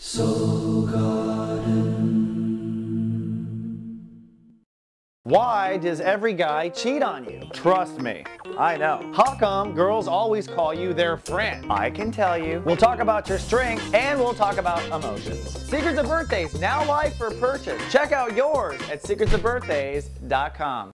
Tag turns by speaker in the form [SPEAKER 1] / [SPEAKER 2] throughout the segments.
[SPEAKER 1] Soul Garden. Why does every guy cheat on you? Trust me, I know. How come girls always call you their friend? I can tell you. We'll talk about your strengths and we'll talk about emotions. Secrets of Birthdays, now live for purchase. Check out yours at secretsofbirthdays.com.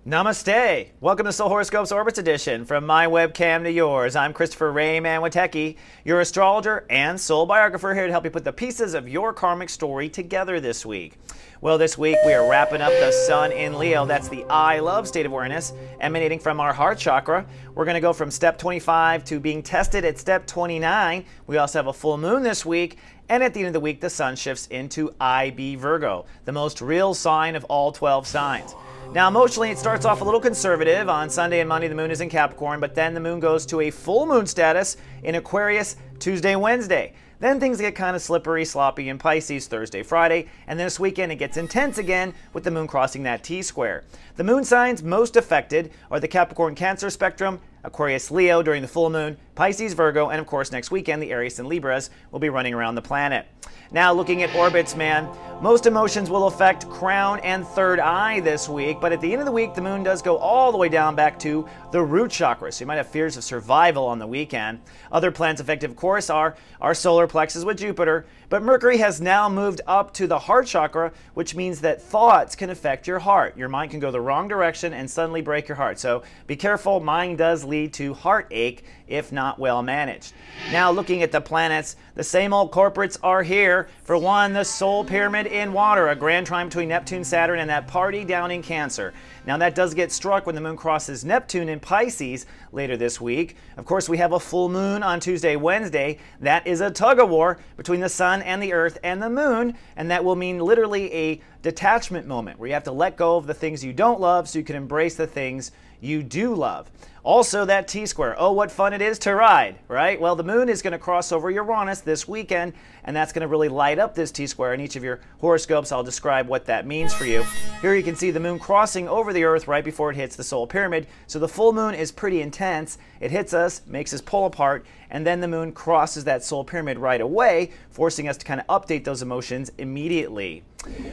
[SPEAKER 1] Namaste. Welcome to Soul Horoscopes Orbits Edition. From my webcam to yours, I'm Christopher Rayman Witecki, your astrologer and soul biographer, here to help you put the pieces of your karmic story together this week. Well, this week we are wrapping up the sun in Leo. That's the I love state of awareness emanating from our heart chakra. We're going to go from step 25 to being tested at step 29. We also have a full moon this week. And at the end of the week, the sun shifts into IB Virgo, the most real sign of all 12 signs. Now, emotionally, it starts off a little conservative. On Sunday and Monday, the moon is in Capricorn, but then the moon goes to a full moon status in Aquarius Tuesday, Wednesday. Then things get kind of slippery, sloppy in Pisces Thursday, Friday, and then this weekend it gets intense again with the moon crossing that T-square. The moon signs most affected are the Capricorn Cancer spectrum, Aquarius Leo during the full moon, Pisces Virgo, and of course next weekend the Aries and Libras will be running around the planet. Now looking at orbits, man, most emotions will affect crown and third eye this week, but at the end of the week the moon does go all the way down back to the root chakra, so you might have fears of survival on the weekend. Other planets affected, of course, are our solar plexus with Jupiter, but Mercury has now moved up to the heart chakra, which means that thoughts can affect your heart. Your mind can go the wrong direction and suddenly break your heart. So be careful, mind does lead to heartache if not well managed. Now looking at the planets, the same old corporates are here. For one, the soul pyramid in water, a grand trine between Neptune, Saturn, and that party down in Cancer. Now that does get struck when the moon crosses Neptune in Pisces later this week. Of course, we have a full moon on Tuesday, Wednesday. That is a tug-of-war between the sun and the earth and the moon, and that will mean literally a detachment moment where you have to let go of the things you don't love so you can embrace the things you do love. Also, that T-square. Oh, what fun it is to ride, right? Well, the moon is going to cross over Uranus this weekend, and that's going to really light up this T-square. In each of your horoscopes, I'll describe what that means for you. Here you can see the moon crossing over the Earth right before it hits the solar pyramid. So the full moon is pretty intense. It hits us, makes us pull apart, and then the moon crosses that solar pyramid right away, forcing us to kind of update those emotions immediately.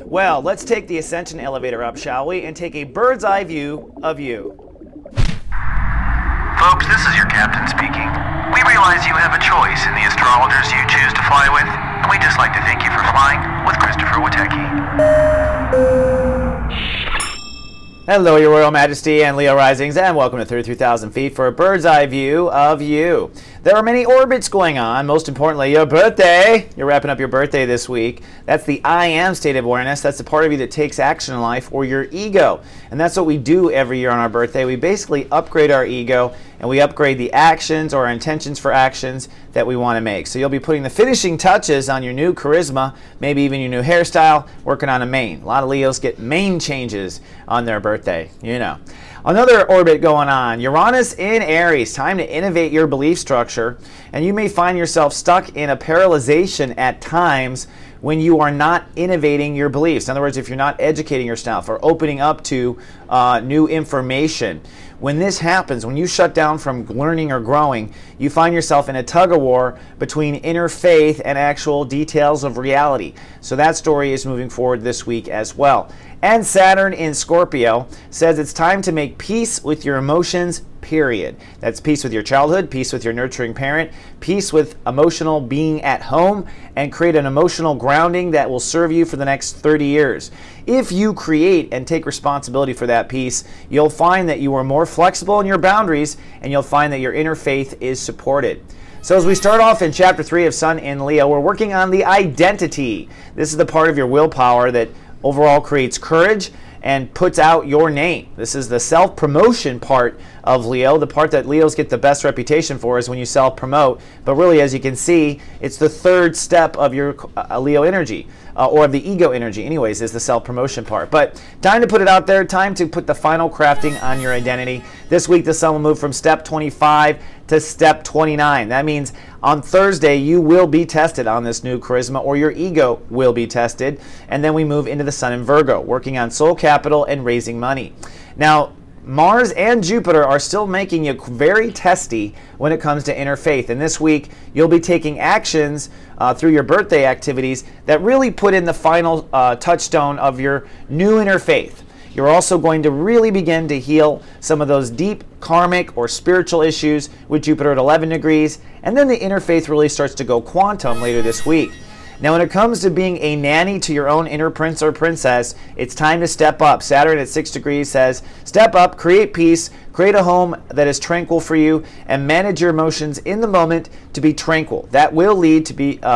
[SPEAKER 1] Well, let's take the ascension elevator up, shall we, and take a bird's eye view of you.
[SPEAKER 2] Folks, this is your captain speaking. We realize you have a choice in the astrologers you choose to fly with, and we'd just like to thank you for flying with Christopher Witecki.
[SPEAKER 1] Hello, Your Royal Majesty and Leo Risings, and welcome to 33,000 feet for a bird's eye view of you. There are many orbits going on, most importantly, your birthday. You're wrapping up your birthday this week. That's the I am state of awareness. That's the part of you that takes action in life, or your ego. And that's what we do every year on our birthday. We basically upgrade our ego, and we upgrade the actions or our intentions for actions that we want to make. So you'll be putting the finishing touches on your new charisma, maybe even your new hairstyle, working on a mane. A lot of Leos get mane changes on their birthday, you know. Another orbit going on, Uranus in Aries. Time to innovate your belief structure, and you may find yourself stuck in a paralyzation at times when you are not innovating your beliefs. In other words, if you're not educating yourself or opening up to new information. When this happens, when you shut down from learning or growing, you find yourself in a tug-of-war between inner faith and actual details of reality. So that story is moving forward this week as well. And Saturn in Scorpio says it's time to make peace with your emotions, period. That's peace with your childhood, peace with your nurturing parent, peace with emotional being at home, and create an emotional grounding that will serve you for the next 30 years. If you create and take responsibility for that peace, you'll find that you are more flexible in your boundaries, and you'll find that your inner faith is supported. So as we start off in Chapter 3 of Sun in Leo, we're working on the identity. This is the part of your willpower that overall creates courage and puts out your name. This is the self-promotion part of Leo. The part that Leos get the best reputation for is when you self-promote. But really, as you can see, it's the third step of your Leo energy. or of the ego energy anyways, is the self-promotion part. But time to put it out there, time to put the final crafting on your identity. This week the sun will move from step 25 to step 29. That means on Thursday you will be tested on this new charisma, or your ego will be tested, and then we move into the sun in Virgo, working on soul capital and raising money. Now, Mars and Jupiter are still making you very testy when it comes to inner faith. And this week, you'll be taking actions through your birthday activities that really put in the final touchstone of your new inner faith. You're also going to really begin to heal some of those deep karmic or spiritual issues with Jupiter at 11 degrees. And then the inner faith really starts to go quantum later this week. Now, when it comes to being a nanny to your own inner prince or princess, it's time to step up. Saturn at 6 degrees says, step up, create peace, create a home that is tranquil for you, and manage your emotions in the moment to be tranquil. That will lead to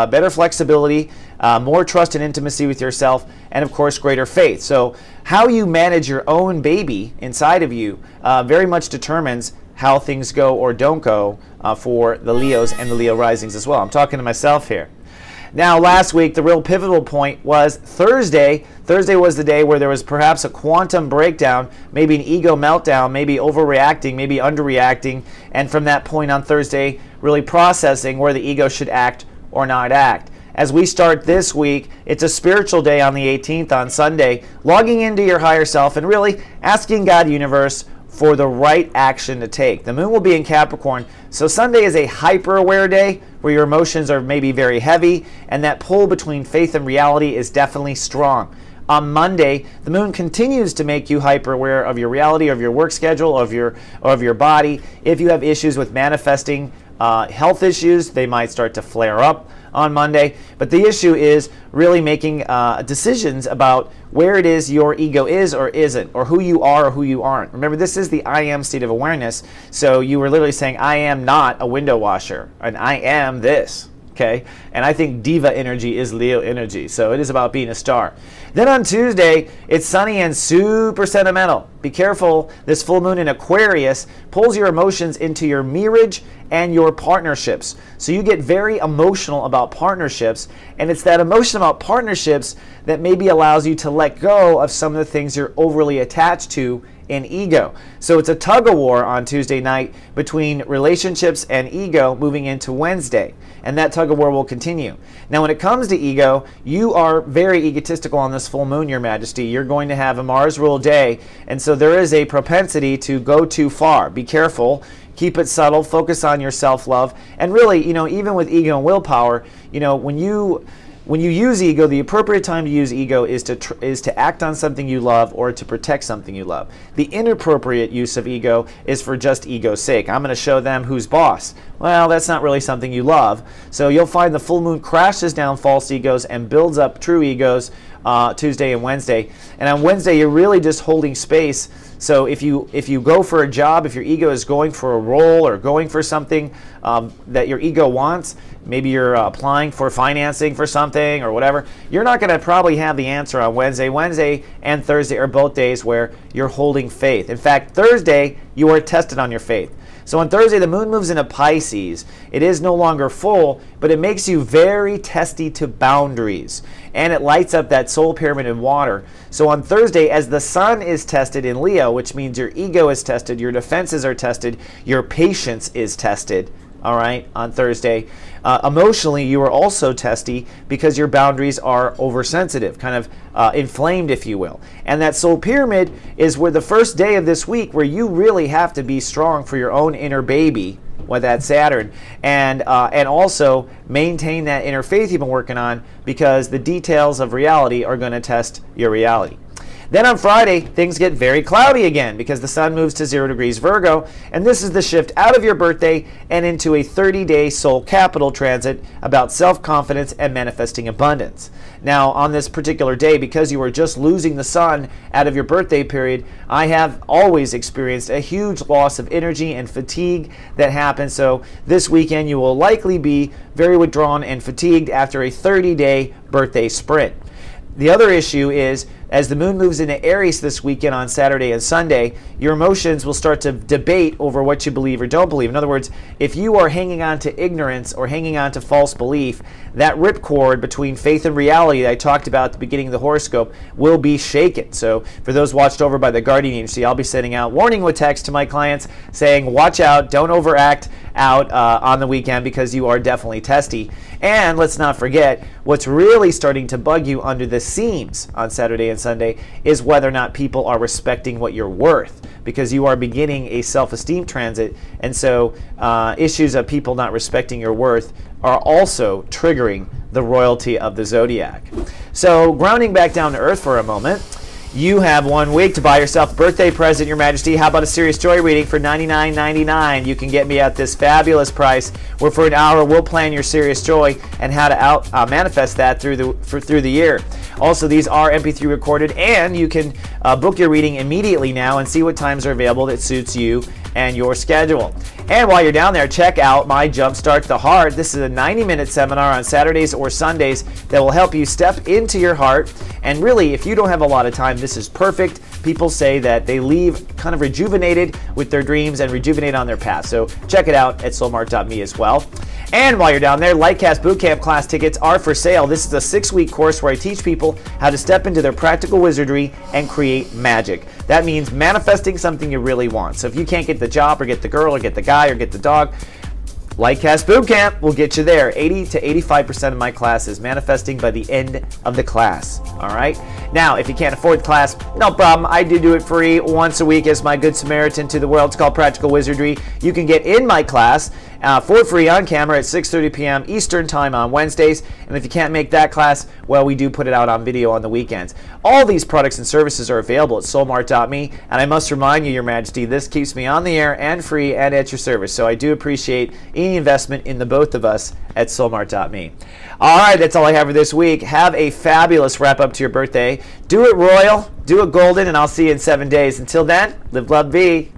[SPEAKER 1] better flexibility, more trust and intimacy with yourself, and of course, greater faith. So how you manage your own baby inside of you very much determines how things go or don't go for the Leos and the Leo risings as well. I'm talking to myself here. Now, last week, the real pivotal point was Thursday. Thursday was the day where there was perhaps a quantum breakdown, maybe an ego meltdown, maybe overreacting, maybe underreacting, and from that point on Thursday, really processing where the ego should act or not act. As we start this week, it's a spiritual day on the 18th, on Sunday, logging into your higher self and really asking God, universe, for the right action to take. The moon will be in Capricorn, so Sunday is a hyper-aware day where your emotions are maybe very heavy, and that pull between faith and reality is definitely strong. On Monday, the moon continues to make you hyper-aware of your reality, of your work schedule, of your body. If you have issues with manifesting health issues, they might start to flare up on Monday. But the issue is really making decisions about where it is your ego is or isn't, or who you are or who you aren't. Remember, this is the I am state of awareness. So you were literally saying, I am not a window washer, and I am this. Okay, and I think diva energy is Leo energy, so it is about being a star. Then on Tuesday, it's sunny and super sentimental. Be careful, this full moon in Aquarius pulls your emotions into your marriage and your partnerships. So you get very emotional about partnerships, and it's that emotion about partnerships that maybe allows you to let go of some of the things you're overly attached to in ego. So it's a tug of war on Tuesday night between relationships and ego moving into Wednesday, and that tug of war will continue. Now, when it comes to ego, you are very egotistical on this full moon, Your Majesty. You're going to have a Mars ruled day, and so there is a propensity to go too far. Be careful. Keep it subtle, focus on your self-love, and really, even with ego and willpower, when you use ego, the appropriate time to use ego is to act on something you love or to protect something you love. The inappropriate use of ego is for just ego's sake. I'm going to show them who's boss. Well, that's not really something you love. So you'll find the full moon crashes down false egos and builds up true egos Tuesday and Wednesday. And on Wednesday, you're really just holding space. So if you go for a job, if your ego is going for a role or going for something that your ego wants, maybe you're applying for financing for something or whatever, you're not going to probably have the answer on Wednesday. Wednesday and Thursday are both days where you're holding faith. In fact, Thursday, you are tested on your faith. So on Thursday, the moon moves into Pisces. It is no longer full, but it makes you very testy to boundaries. And it lights up that soul pyramid in water. So on Thursday, as the sun is tested in Leo, which means your ego is tested, your defenses are tested, your patience is tested, all right, on Thursday. Emotionally, you are also testy because your boundaries are oversensitive, kind of inflamed, if you will. And that soul pyramid is where the first day of this week where you really have to be strong for your own inner baby with that Saturn, and also maintain that inner faith you've been working on, because the details of reality are going to test your reality. Then on Friday, things get very cloudy again because the sun moves to 0 degrees Virgo, and this is the shift out of your birthday and into a 30-day soul capital transit about self-confidence and manifesting abundance. Now, on this particular day, because you are just losing the sun out of your birthday period, I have always experienced a huge loss of energy and fatigue that happens. So this weekend, you will likely be very withdrawn and fatigued after a 30-day birthday sprint. The other issue is as the moon moves into Aries this weekend on Saturday and Sunday, your emotions will start to debate over what you believe or don't believe. In other words, if you are hanging on to ignorance or hanging on to false belief, that ripcord between faith and reality that I talked about at the beginning of the horoscope will be shaken. So for those watched over by the Guardian Agency, I'll be sending out warning with text to my clients saying, watch out, don't overact out on the weekend because you are definitely testy. And let's not forget, what's really starting to bug you under the seams on Saturday and Sunday is whether or not people are respecting what you're worth, because you are beginning a self-esteem transit. And so issues of people not respecting your worth are also triggering the royalty of the zodiac. So grounding back down to earth for a moment, you have 1 week to buy yourself a birthday present, Your Majesty. How about a serious joy reading for $99.99? You can get me at this fabulous price where for an hour we'll plan your serious joy and how to manifest that through the year. Also, these are MP3 recorded, and you can book your reading immediately now and see what times are available that suits you and your schedule. And while you're down there, check out my Jumpstart the Heart. This is a 90-minute seminar on Saturdays or Sundays that will help you step into your heart. And really, if you don't have a lot of time, this is perfect. People say that they leave kind of rejuvenated with their dreams and rejuvenate on their path. So check it out at soulmart.me as well. And while you're down there, Lightcast Bootcamp class tickets are for sale. This is a 6-week course where I teach people how to step into their practical wizardry and create magic. That means manifesting something you really want. So if you can't get the job or get the girl or get the guy or get the dog, Lightcast Bootcamp will get you there. 80 to 85% of my class is manifesting by the end of the class. All right. Now, if you can't afford the class, no problem. I do it free once a week as my good Samaritan to the world. It's called Practical Wizardry. You can get in my class for free on camera at 6:30 p.m. Eastern Time on Wednesdays. And if you can't make that class, well, we do put it out on video on the weekends. All these products and services are available at soulmart.me. And I must remind you, Your Majesty, this keeps me on the air and free and at your service. So I do appreciate any investment in the both of us at soulmart.me. All right, that's all I have for this week. Have a fabulous wrap up to your birthday. Do it royal, do it golden, and I'll see you in 7 days. Until then, live, love, be.